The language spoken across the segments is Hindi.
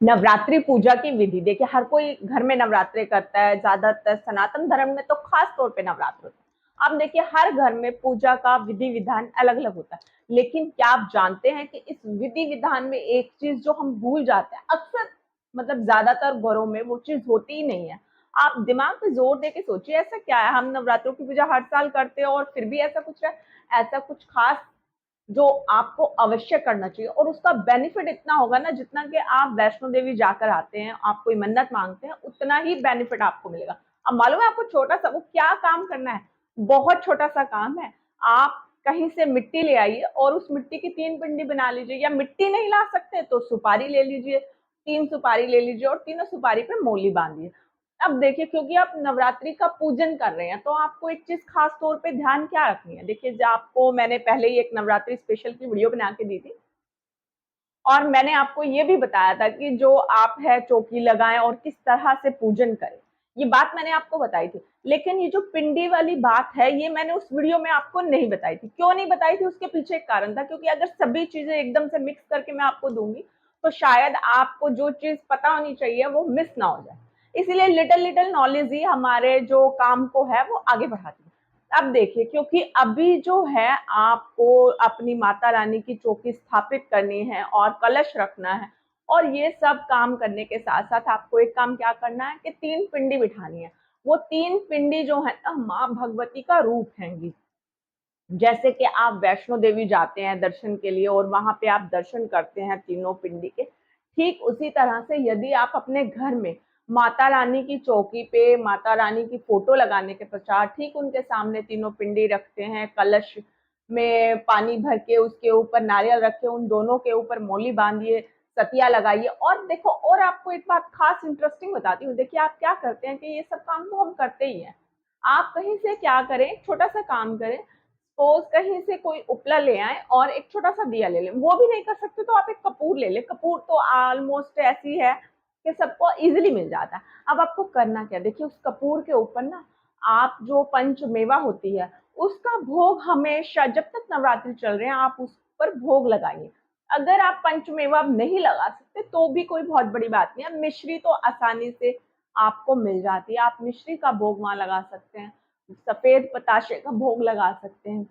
नवरात्रि पूजा की विधि देखिए, हर कोई घर में नवरात्रि करता है। ज्यादातर सनातन धर्म में तो खास तौर पे नवरात्र होता है। अब देखिए, हर घर में पूजा का विधि विधान अलग अलग होता है, लेकिन क्या आप जानते हैं कि इस विधि विधान में एक चीज जो हम भूल जाते हैं अक्सर, मतलब ज्यादातर घरों में वो चीज होती ही नहीं है। आप दिमाग पे जोर दे के सोचिए, ऐसा क्या है, हम नवरात्रों की पूजा हर साल करते हैं और फिर भी ऐसा कुछ है, ऐसा कुछ खास जो आपको अवश्य करना चाहिए, और उसका बेनिफिट इतना होगा ना, जितना कि आप वैष्णो देवी जाकर आते हैं, आप कोई मन्नत मांगते हैं, उतना ही बेनिफिट आपको मिलेगा। अब मालूम है आपको, छोटा सा वो क्या काम करना है, बहुत छोटा सा काम है। आप कहीं से मिट्टी ले आइए और उस मिट्टी की 3 पिंडी बना लीजिए, या मिट्टी नहीं ला सकते तो सुपारी ले लीजिए, 3 सुपारी ले लीजिए और तीनों सुपारी पे मोली बांधिए। अब देखिए, क्योंकि आप नवरात्रि का पूजन कर रहे हैं, तो आपको एक चीज खास तौर पे ध्यान क्या रखनी है। देखिए, जो आपको मैंने पहले ही एक नवरात्रि स्पेशल की वीडियो बना के दी थी, और मैंने आपको ये भी बताया था कि जो आप है चौकी लगाएं और किस तरह से पूजन करें। ये बात मैंने आपको बताई थी, लेकिन ये जो पिंडी वाली बात है, ये मैंने उस वीडियो में आपको नहीं बताई थी। क्यों नहीं बताई थी, उसके पीछे एक कारण था, क्योंकि अगर सभी चीजें एकदम से मिक्स करके मैं आपको दूंगी, तो शायद आपको जो चीज पता होनी चाहिए वो मिस ना हो जाए। इसलिए लिटिल लिटिल नॉलेज ही हमारे जो काम को है वो आगे बढ़ाती है। अब देखिए, क्योंकि अभी जो है आपको अपनी माता रानी की चौकी स्थापित करनी है और कलश रखना है, और ये सब काम करने के साथ साथ आपको एक काम क्या करना है कि 3 पिंडी बिठानी है। वो 3 पिंडी जो है ना, माँ भगवती का रूप हैंगी। जैसे कि आप वैष्णो देवी जाते हैं दर्शन के लिए और वहां पे आप दर्शन करते हैं तीनों पिंडी के, ठीक उसी तरह से यदि आप अपने घर में माता रानी की चौकी पे माता रानी की फोटो लगाने के पश्चात ठीक उनके सामने तीनों पिंडी रखते हैं, कलश में पानी भर के उसके ऊपर नारियल रखे, उन दोनों के ऊपर मौली बांधिए, सतिया लगाइए। और देखो, और आपको एक बात खास इंटरेस्टिंग बताती हूँ। देखिए, आप क्या करते हैं कि ये सब काम तो हम करते ही हैं। आप कहीं से क्या करें, छोटा सा काम करें, सपोज कहीं से कोई उपला ले आए और एक छोटा सा दिया ले लें। वो भी नहीं कर सकते तो आप एक कपूर ले लें। कपूर तो ऑलमोस्ट ऐसी है कि सबको इजीली मिल जाता है। अब आपको करना क्या, देखिए, उस कपूर के ऊपर ना आप जो पंचमेवा होती है उसका भोग हमेशा जब तक नवरात्रि चल रहे हैं आप उस पर भोग लगाइए। अगर आप पंचमेवा नहीं लगा सकते तो भी कोई बहुत बड़ी बात नहीं है, मिश्री तो आसानी से आपको मिल जाती है, आप मिश्री का भोग वहां लगा सकते हैं, सफेद पताशे का भोग लगा सकते हैं।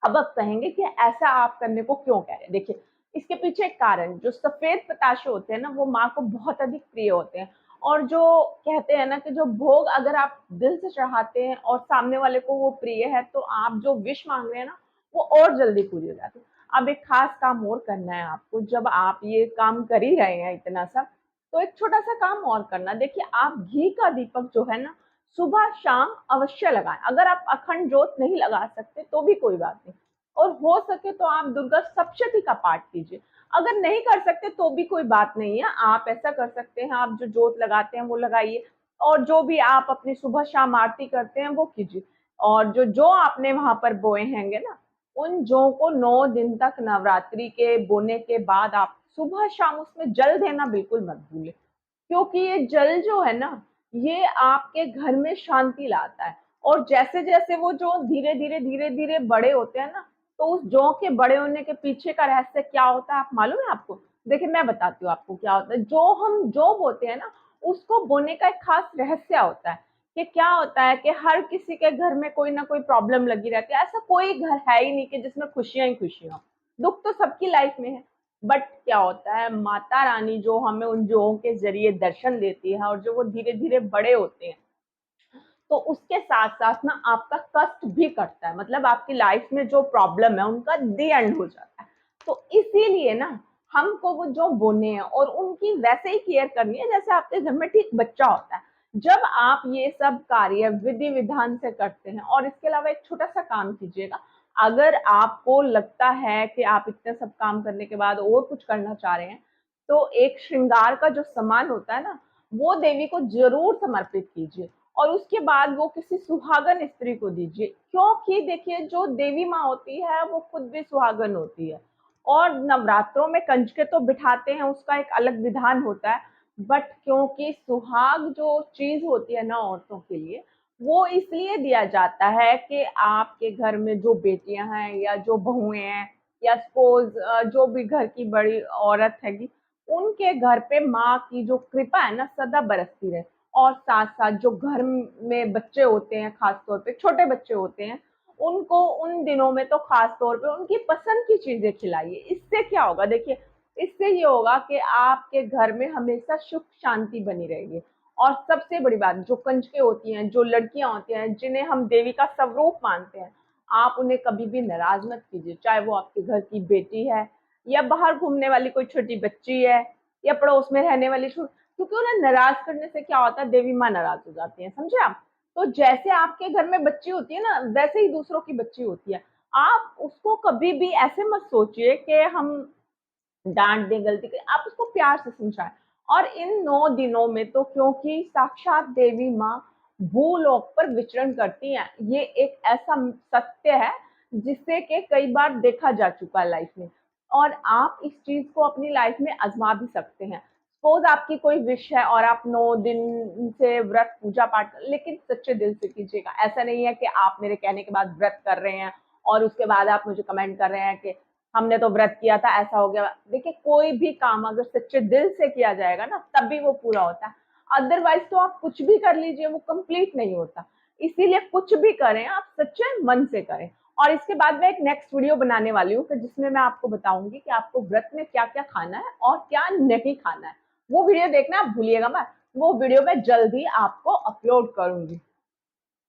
अब आप कहेंगे कि ऐसा आप करने को क्यों कह रहे हैं। देखिए, इसके पीछे एक कारण, जो सफेद पताशे होते हैं ना वो माँ को बहुत अधिक प्रिय होते हैं, और जो कहते हैं ना कि जो भोग अगर आप दिल से चढ़ाते हैं और सामने वाले को वो प्रिय है, तो आप जो विश मांग रहे हैं ना वो और जल्दी पूरी हो जाती है। अब एक खास काम और करना है आपको, जब आप ये काम कर ही रहे हैं इतना सब, तो एक छोटा सा काम और करना। देखिए, आप घी का दीपक जो है ना सुबह शाम अवश्य लगाएं। अगर आप अखंड ज्योत नहीं लगा सकते तो भी कोई बात नहीं, और हो सके तो आप दुर्गा सप्तशती का पाठ कीजिए। अगर नहीं कर सकते तो भी कोई बात नहीं है, आप ऐसा कर सकते हैं, आप जो ज्योत लगाते हैं वो लगाइए, और जो भी आप अपनी सुबह शाम आरती करते हैं वो कीजिए। और जो जो आपने वहां पर बोए हैंगे ना, उन जौ को 9 दिन तक नवरात्रि के बोने के बाद आप सुबह शाम उसमें जल देना बिल्कुल मत भूलें, क्योंकि ये जल जो है ना, ये आपके घर में शांति लाता है। और जैसे जैसे वो जो धीरे धीरे बड़े होते हैं ना, तो उस जौ के बड़े होने के पीछे का रहस्य क्या होता है आप मालूम है आपको। देखिए, मैं बताती हूँ आपको क्या होता है। जो हम जौ बोते हैं ना, उसको बोने का एक खास रहस्य होता है कि क्या होता है कि हर किसी के घर में कोई ना कोई प्रॉब्लम लगी रहती है। ऐसा कोई घर है ही नहीं कि जिसमें खुशियां ही खुशियां हो, दुख तो सबकी लाइफ में है। बट क्या होता है, माता रानी जो हमें उन जोहों के जरिए दर्शन देती है और जो वो धीरे धीरे बड़े होते हैं, तो उसके साथ साथ ना आपका कष्ट भी कटता है, मतलब आपकी लाइफ में जो प्रॉब्लम है उनका दी एंड हो जाता है। तो इसीलिए ना हमको वो जो बोने हैं और उनकी वैसे ही केयर करनी है जैसे आपके घर में ठीक बच्चा होता है। जब आप ये सब कार्य विधि विधान से करते हैं, और इसके अलावा एक छोटा सा काम कीजिएगा, अगर आपको लगता है कि आप इतने सब काम करने के बाद और कुछ करना चाह रहे हैं, तो एक श्रृंगार का जो सामान होता है ना, वो देवी को जरूर समर्पित कीजिए, और उसके बाद वो किसी सुहागन स्त्री को दीजिए। क्योंकि देखिए, जो देवी माँ होती है वो खुद भी सुहागन होती है, और नवरात्रों में कंजके तो बिठाते हैं, उसका एक अलग विधान होता है। बट क्योंकि सुहाग जो चीज होती है ना औरतों के लिए, वो इसलिए दिया जाता है कि आपके घर में जो बेटियां हैं या जो बहुएं हैं, या सपोज जो भी घर की बड़ी औरत हैगी, उनके घर पे माँ की जो कृपा है ना सदा बरसती रहे। और साथ साथ जो घर में बच्चे होते हैं, खास तौर पे छोटे बच्चे होते हैं, उनको उन दिनों में तो खास तौर पे उनकी पसंद की चीजें खिलाइए। इससे क्या होगा, देखिए इससे ये होगा कि आपके घर में हमेशा सुख शांति बनी रहेगी। और सबसे बड़ी बात, जो कंजकें होती हैं, जो लड़कियां होती हैं, जिन्हें हम देवी का स्वरूप मानते हैं, आप उन्हें कभी भी नाराज मत कीजिए। चाहे वो आपके घर की बेटी है, या बाहर घूमने वाली कोई छोटी बच्ची है, या पड़ोस में रहने वाली क्योंकि उन्हें नाराज करने से क्या होता है, देवी माँ नाराज हो जाती है, समझे आप। तो जैसे आपके घर में बच्ची होती है ना, वैसे ही दूसरों की बच्ची होती है। आप उसको कभी भी ऐसे मत सोचिए कि हम डांट दें, गलती करें, आप उसको प्यार से समझाएं। और इन 9 दिनों में तो क्योंकि साक्षात देवी माँ भूलोक पर विचरण करती हैं, ये एक ऐसा सत्य है जिसे कि कई बार देखा जा चुका है लाइफ में। और आप इस चीज को अपनी लाइफ में आजमा भी सकते हैं। सपोज आपकी कोई विश है और आप 9 दिन से व्रत पूजा पाठ, लेकिन सच्चे दिल से कीजिएगा। ऐसा नहीं है कि आप मेरे कहने के बाद व्रत कर रहे हैं और उसके बाद आप मुझे कमेंट कर रहे हैं कि हमने तो व्रत किया था, ऐसा हो गया। देखिए कोई भी काम अगर सच्चे दिल से किया जाएगा ना, तभी वो पूरा होता है। अदरवाइज तो आप कुछ भी कर लीजिए, वो कंप्लीट नहीं होता। इसीलिए कुछ भी करें आप सच्चे मन से करें। और इसके बाद मैं एक नेक्स्ट वीडियो बनाने वाली हूँ जिसमें मैं आपको बताऊंगी कि आपको व्रत में क्या क्या खाना है और क्या नहीं खाना है। वो वीडियो देखना आप भूलिएगा मत, वो वीडियो मैं जल्द ही आपको अपलोड करूंगी।